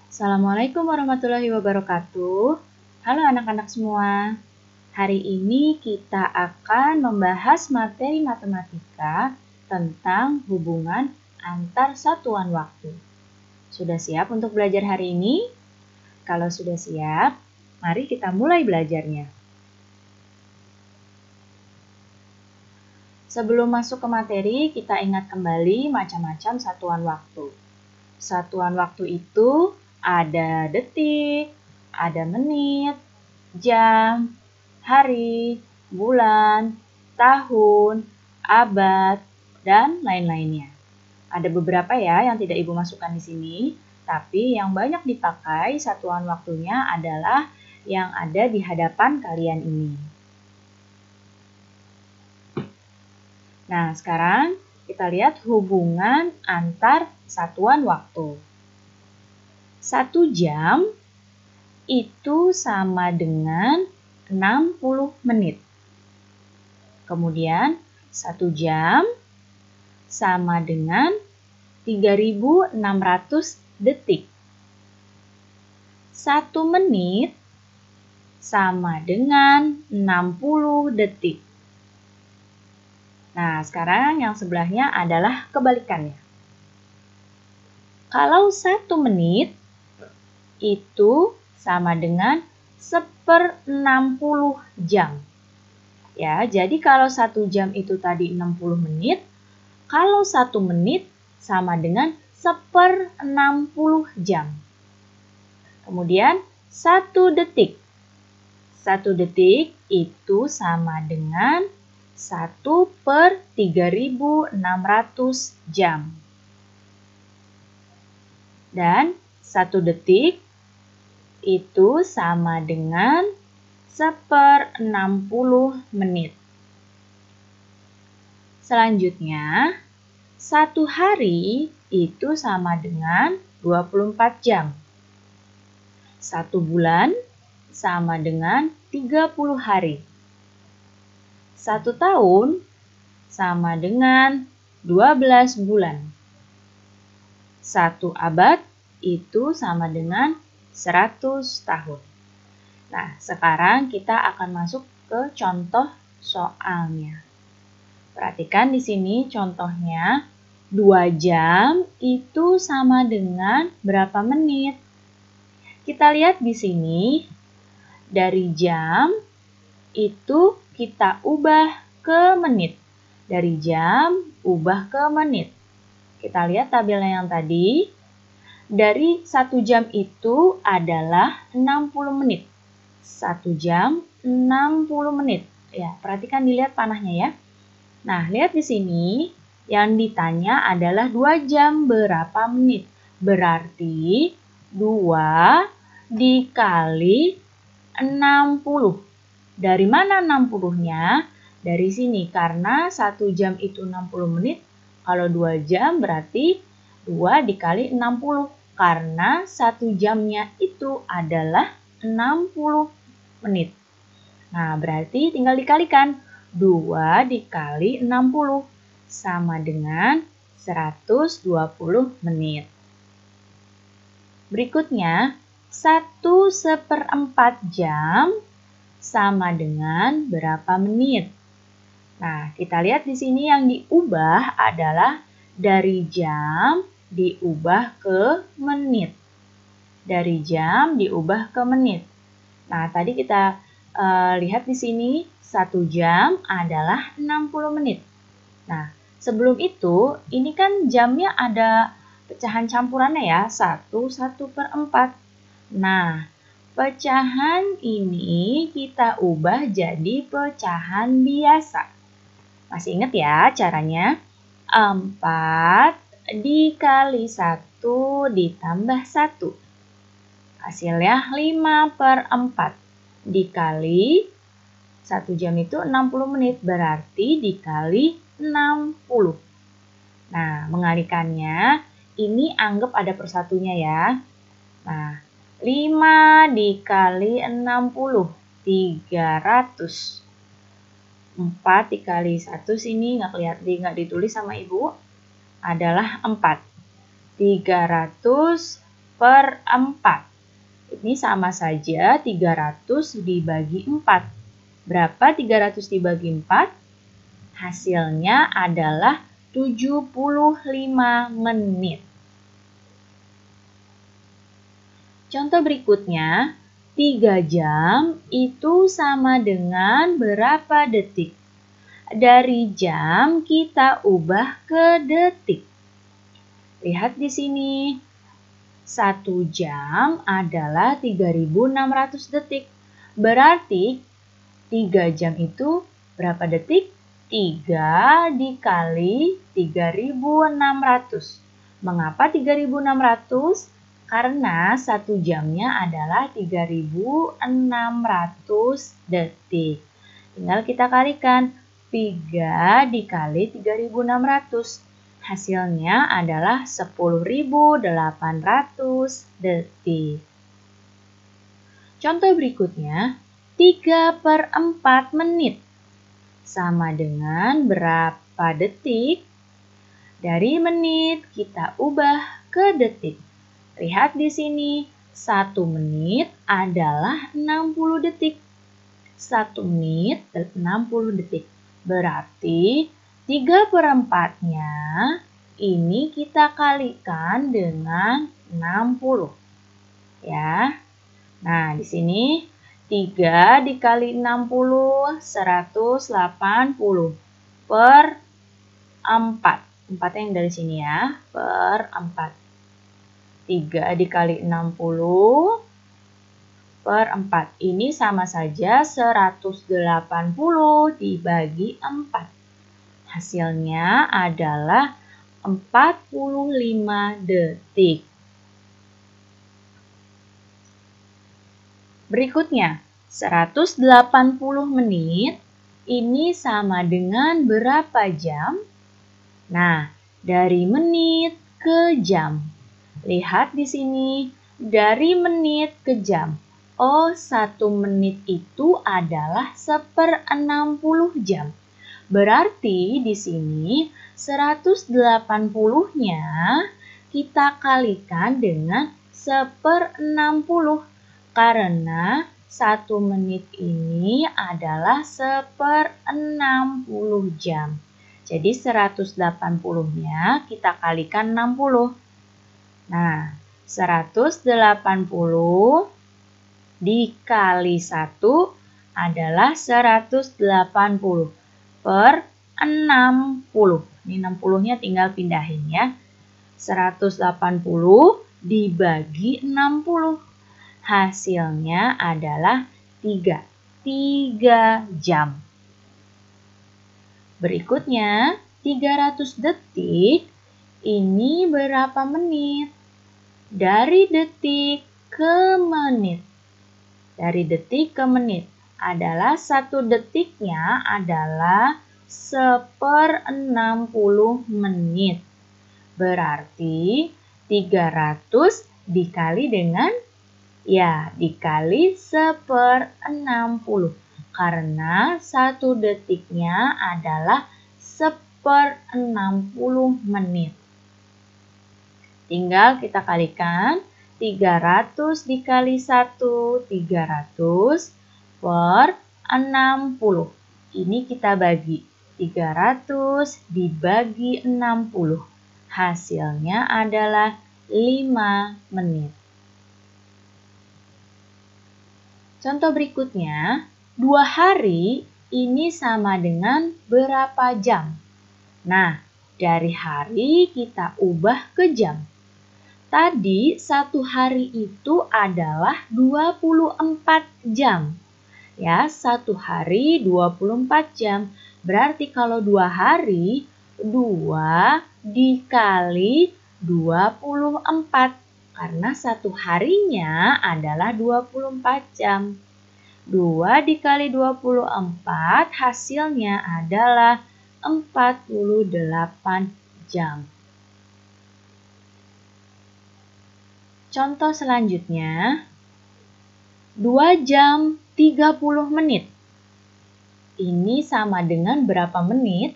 Assalamualaikum warahmatullahi wabarakatuh. Halo anak-anak semua. Hari ini kita akan membahas materi matematika tentang hubungan antar satuan waktu. Sudah siap untuk belajar hari ini? Kalau sudah siap, mari kita mulai belajarnya. Sebelum masuk ke materi, kita ingat kembali macam-macam satuan waktu. Satuan waktu itu ada detik, ada menit, jam, hari, bulan, tahun, abad, dan lain-lainnya. Ada beberapa ya yang tidak Ibu masukkan di sini, tapi yang banyak dipakai satuan waktunya adalah yang ada di hadapan kalian ini. Nah, sekarang kita lihat hubungan antar satuan waktu. 1 jam itu sama dengan 60 menit. Kemudian 1 jam sama dengan 3.600 detik. 1 menit sama dengan 60 detik. Nah, sekarang yang sebelahnya adalah kebalikannya. Kalau 1 menit itu sama dengan 1/60 jam. Ya, jadi kalau 1 jam itu tadi 60 menit, kalau 1 menit sama dengan 1/60 jam. Kemudian 1 detik. 1 detik itu sama dengan 1/3600 jam. Dan 1 detik itu sama dengan 1/60 menit. Selanjutnya, 1 hari itu sama dengan 24 jam. 1 bulan sama dengan 30 hari. 1 tahun sama dengan 12 bulan. 1 abad itu sama dengan 100 tahun. Nah, sekarang kita akan masuk ke contoh soalnya. Perhatikan di sini contohnya, 2 jam itu sama dengan berapa menit? Kita lihat di sini, dari jam itu kita ubah ke menit. Dari jam ubah ke menit. Kita lihat tabelnya yang tadi. Dari 1 jam itu adalah 60 menit. 1 jam 60 menit. Ya, perhatikan dilihat panahnya ya. Nah, lihat di sini yang ditanya adalah 2 jam berapa menit. Berarti 2 dikali 60. Dari mana 60-nya? Dari sini, karena 1 jam itu 60 menit. Kalau 2 jam berarti 2 dikali 60. Karena 1 jamnya itu adalah 60 menit. Nah, berarti tinggal dikalikan. 2 dikali 60 sama dengan 120 menit. Berikutnya, 1/4 jam sama dengan berapa menit? Nah, kita lihat di sini yang diubah adalah dari jam diubah ke menit. Dari jam diubah ke menit. Nah, tadi kita lihat di sini 1 jam adalah 60 menit. Nah, sebelum itu, ini kan jamnya ada pecahan campurannya ya, 1/4. Nah, pecahan ini kita ubah jadi pecahan biasa. Masih ingat ya caranya? 4 dikali 1 ditambah 1. Hasilnya 5/4. Dikali 1 jam itu 60 menit. Berarti dikali 60. Nah, mengalikannya, ini anggap ada persatunya ya. Nah, 5 dikali 60. 300. 4 dikali 1 sini nggak ditulis sama Ibu, adalah 4. 300 per 4. Ini sama saja 300 dibagi 4. Berapa 300 dibagi 4? Hasilnya adalah 75 menit. Contoh berikutnya, 3 jam itu sama dengan berapa detik? Dari jam kita ubah ke detik. Lihat di sini. 1 jam adalah 3.600 detik. Berarti 3 jam itu berapa detik? 3 dikali 3.600. Mengapa 3.600? Karena 1 jamnya adalah 3.600 detik. Tinggal kita kalikan 3 dikali 3.600. Hasilnya adalah 10.800 detik. Contoh berikutnya, 3 per 4 menit. Sama dengan berapa detik? Dari menit kita ubah ke detik. Lihat di sini, 1 menit adalah 60 detik. 1 menit 60 detik. Berarti 3 per 4-nya ini kita kalikan dengan 60. Ya. Nah, di sini 3 dikali 60, 180 per 4. 4 yang dari sini ya, per 4. 3 dikali 60 per 4. Ini sama saja 180 dibagi 4. Hasilnya adalah 45 detik. Berikutnya, 180 menit ini sama dengan berapa jam? Nah, dari menit ke jam. Lihat di sini, dari menit ke jam. Oh, 1 menit itu adalah 1/60 jam. Berarti di sini 180-nya kita kalikan dengan 1/60. Karena 1 menit ini adalah 1/60 jam. Jadi 180-nya kita kalikan 60. Nah, 180 dikali 1 adalah 180 per 60. Ini 60-nya tinggal pindahin ya. 180 dibagi 60. Hasilnya adalah 3 jam. Berikutnya, 300 detik ini berapa menit? Dari detik ke menit. Dari detik ke menit adalah 1 detiknya adalah 1/60 menit. Berarti 300 dikali dengan, ya, dikali 1/60. Karena 1 detiknya adalah 1/60 menit. Tinggal kita kalikan, 300 dikali 1, 300 per 60. Ini kita bagi, 300 dibagi 60. Hasilnya adalah 5 menit. Contoh berikutnya, 2 hari ini sama dengan berapa jam? Nah, dari hari kita ubah ke jam. Tadi 1 hari itu adalah 24 jam. Ya, 1 hari 24 jam. Berarti kalau 2 hari, 2 dikali 24. Karena 1 harinya adalah 24 jam. 2 dikali 24 hasilnya adalah 48 jam. Contoh selanjutnya, 2 jam 30 menit. Ini sama dengan berapa menit?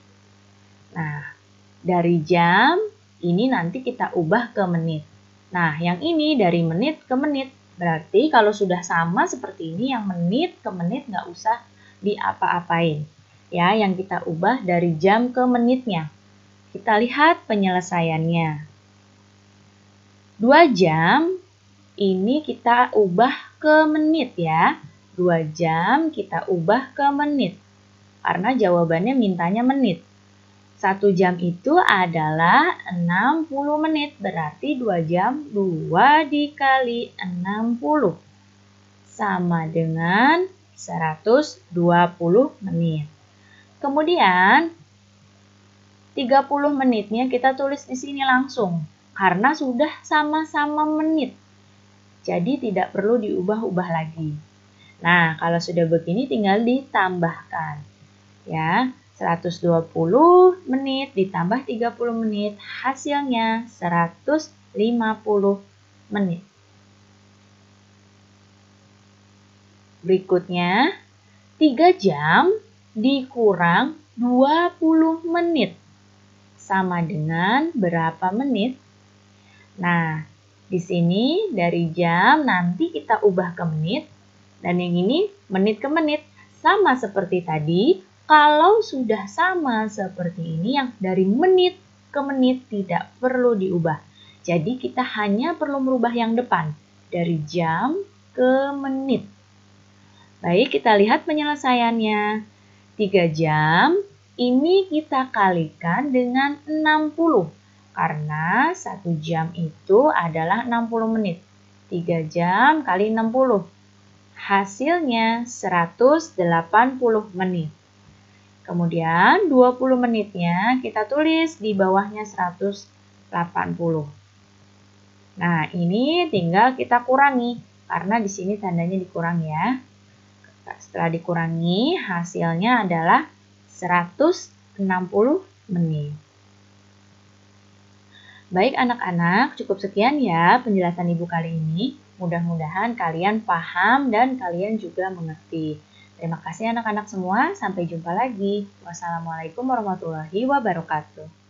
Nah, dari jam, ini nanti kita ubah ke menit. Nah, yang ini dari menit ke menit. Berarti kalau sudah sama seperti ini, yang menit ke menit nggak usah diapa-apain. Ya, yang kita ubah dari jam ke menitnya. Kita lihat penyelesaiannya. 2 jam ini kita ubah ke menit ya. 2 jam kita ubah ke menit. Karena jawabannya mintanya menit. 1 jam itu adalah 60 menit. Berarti 2 jam 2 dikali 60. Sama dengan 120 menit. Kemudian 30 menitnya kita tulis di sini langsung. Karena sudah sama-sama menit. Jadi tidak perlu diubah-ubah lagi. Nah, kalau sudah begini tinggal ditambahkan. Ya, 120 menit ditambah 30 menit, hasilnya 150 menit. Berikutnya, 3 jam dikurang 20 menit. Sama dengan berapa menit? Nah, di sini dari jam nanti kita ubah ke menit. Dan yang ini menit ke menit. Sama seperti tadi. Kalau sudah sama seperti ini, yang dari menit ke menit tidak perlu diubah. Jadi kita hanya perlu merubah yang depan. Dari jam ke menit. Baik, kita lihat penyelesaiannya. 3 jam, ini kita kalikan dengan 60. Karena 1 jam itu adalah 60 menit. 3 jam kali 60. Hasilnya 180 menit. Kemudian 20 menitnya kita tulis di bawahnya 180. Nah, ini tinggal kita kurangi karena di sini tandanya dikurang ya. Setelah dikurangi, hasilnya adalah 160 menit. Baik anak-anak, cukup sekian ya penjelasan Ibu kali ini. Mudah-mudahan kalian paham dan kalian juga mengerti. Terima kasih anak-anak semua, sampai jumpa lagi. Wassalamualaikum warahmatullahi wabarakatuh.